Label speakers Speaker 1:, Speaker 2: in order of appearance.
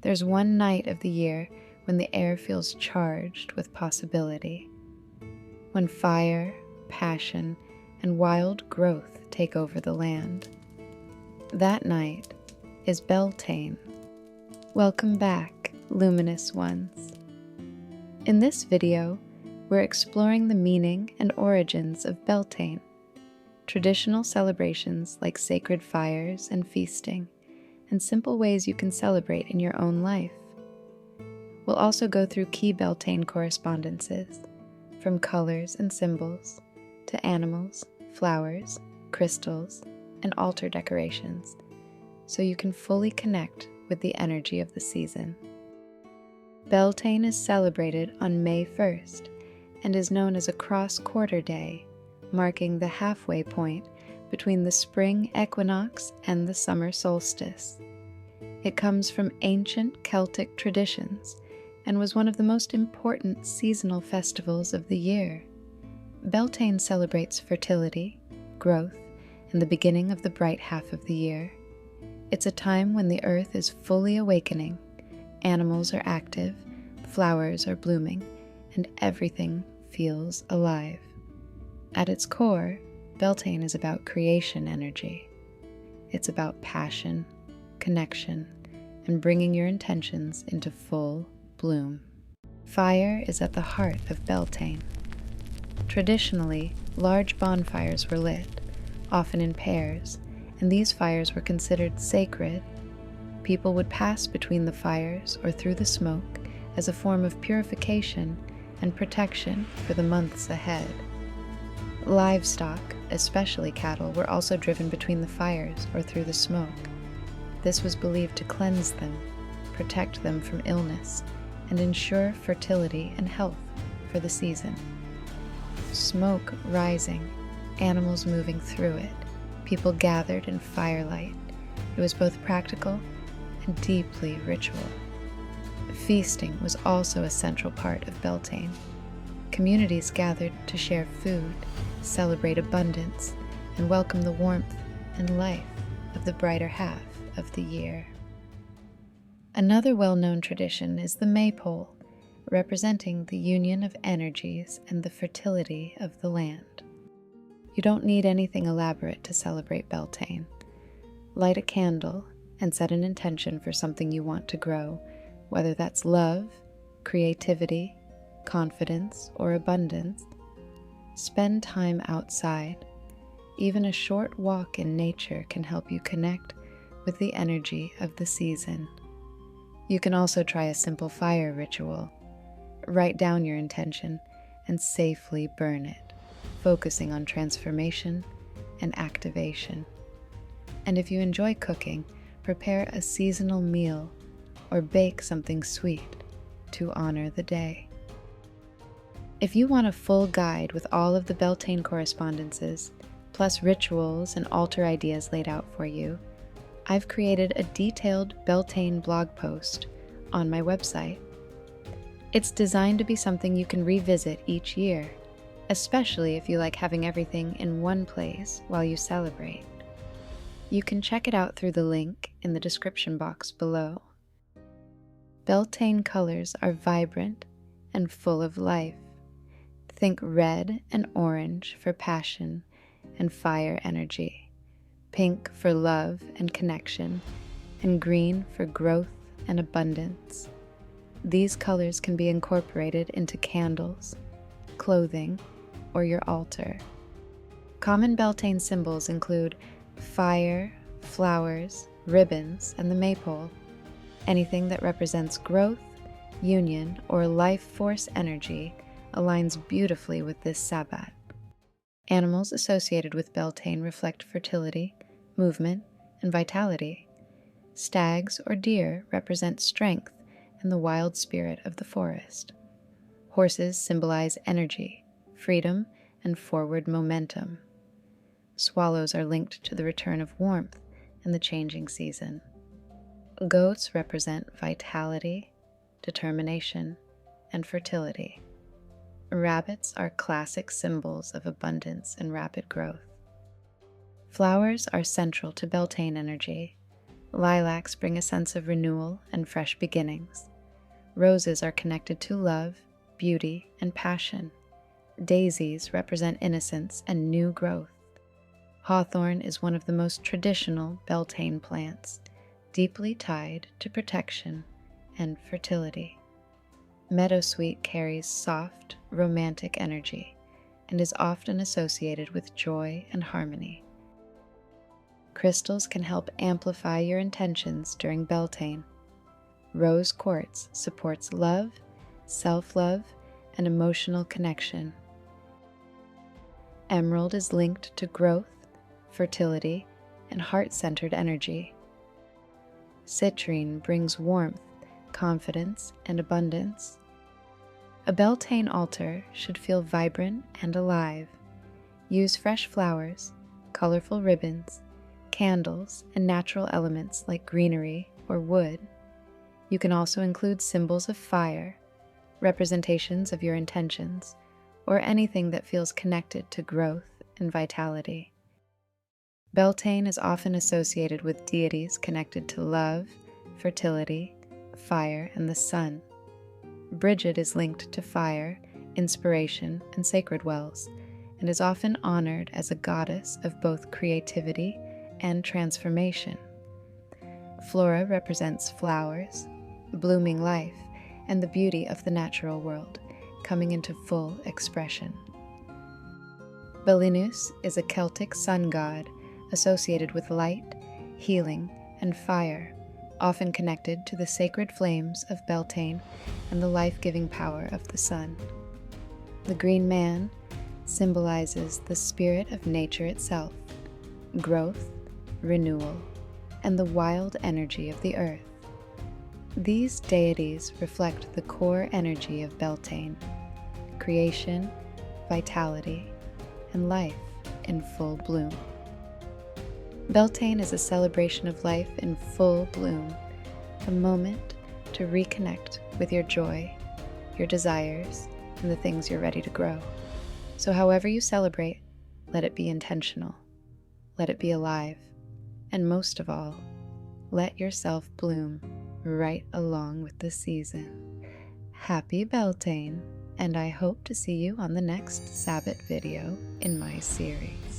Speaker 1: There's one night of the year when the air feels charged with possibility, when fire, passion, and wild growth take over the land. That night is Beltane. Welcome back, luminous ones. In this video, we're exploring the meaning and origins of Beltane, traditional celebrations like sacred fires and feasting, and simple ways you can celebrate in your own life. We'll also go through key Beltane correspondences, from colors and symbols to animals, flowers, crystals, and altar decorations, so you can fully connect with the energy of the season. Beltane is celebrated on May 1st and is known as a cross-quarter day, marking the halfway point between the spring equinox and the summer solstice. It comes from ancient Celtic traditions and was one of the most important seasonal festivals of the year. Beltane celebrates fertility, growth, and the beginning of the bright half of the year. It's a time when the earth is fully awakening, animals are active, flowers are blooming, and everything feels alive. At its core, Beltane is about creation energy. It's about passion, connection, and bringing your intentions into full bloom. Fire is at the heart of Beltane. Traditionally, large bonfires were lit, often in pairs, and these fires were considered sacred. People would pass between the fires or through the smoke as a form of purification and protection for the months ahead. Livestock, especially cattle, were also driven between the fires or through the smoke. This was believed to cleanse them, protect them from illness, and ensure fertility and health for the season. Smoke rising, animals moving through it, people gathered in firelight. It was both practical and deeply ritual. Feasting was also a central part of Beltane. Communities gathered to share food, celebrate abundance, and welcome the warmth and life of the brighter half of the year. Another well-known tradition is the maypole, representing the union of energies and the fertility of the land. You don't need anything elaborate to celebrate Beltane. Light a candle and set an intention for something you want to grow, whether that's love, creativity, confidence, or abundance. Spend time outside. Even a short walk in nature can help you connect with the energy of the season. You can also try a simple fire ritual. Write down your intention and safely burn it, focusing on transformation and activation. And if you enjoy cooking, prepare a seasonal meal or bake something sweet to honor the day. If you want a full guide with all of the Beltane correspondences, plus rituals and altar ideas laid out for you, I've created a detailed Beltane blog post on my website. It's designed to be something you can revisit each year, especially if you like having everything in one place while you celebrate. You can check it out through the link in the description box below. Beltane colors are vibrant and full of life. Think red and orange for passion and fire energy, pink for love and connection, and green for growth and abundance. These colors can be incorporated into candles, clothing, or your altar. Common Beltane symbols include fire, flowers, ribbons, and the maypole. Anything that represents growth, union, or life force energy aligns beautifully with this sabbat. Animals associated with Beltane reflect fertility, movement, and vitality. Stags or deer represent strength and the wild spirit of the forest. Horses symbolize energy, freedom, and forward momentum. Swallows are linked to the return of warmth and the changing season. Goats represent vitality, determination, and fertility. Rabbits are classic symbols of abundance and rapid growth. Flowers are central to Beltane energy. Lilacs bring a sense of renewal and fresh beginnings. Roses are connected to love, beauty, and passion. Daisies represent innocence and new growth. Hawthorn is one of the most traditional Beltane plants, deeply tied to protection and fertility. Meadowsweet carries soft, romantic energy and is often associated with joy and harmony. Crystals can help amplify your intentions during Beltane. Rose quartz supports love, self-love, and emotional connection. Emerald is linked to growth, fertility, and heart-centered energy. Citrine brings warmth, confidence, and abundance. A Beltane altar should feel vibrant and alive. Use fresh flowers, colorful ribbons, candles, and natural elements like greenery or wood. You can also include symbols of fire, representations of your intentions, or anything that feels connected to growth and vitality. Beltane is often associated with deities connected to love, fertility, fire, and the sun. Bridget is linked to fire, inspiration, and sacred wells, and is often honored as a goddess of both creativity and transformation. Flora represents flowers, blooming life, and the beauty of the natural world, coming into full expression. Belinus is a Celtic sun god associated with light, healing, and fire, often connected to the sacred flames of Beltane and the life-giving power of the sun. The green man symbolizes the spirit of nature itself, growth, renewal, and the wild energy of the earth. These deities reflect the core energy of Beltane: creation, vitality, and life in full bloom. Beltane is a celebration of life in full bloom, a moment to reconnect with your joy, your desires, and the things you're ready to grow. So however you celebrate, let it be intentional, let it be alive, and most of all, let yourself bloom right along with the season. Happy Beltane, and I hope to see you on the next Sabbat video in my series.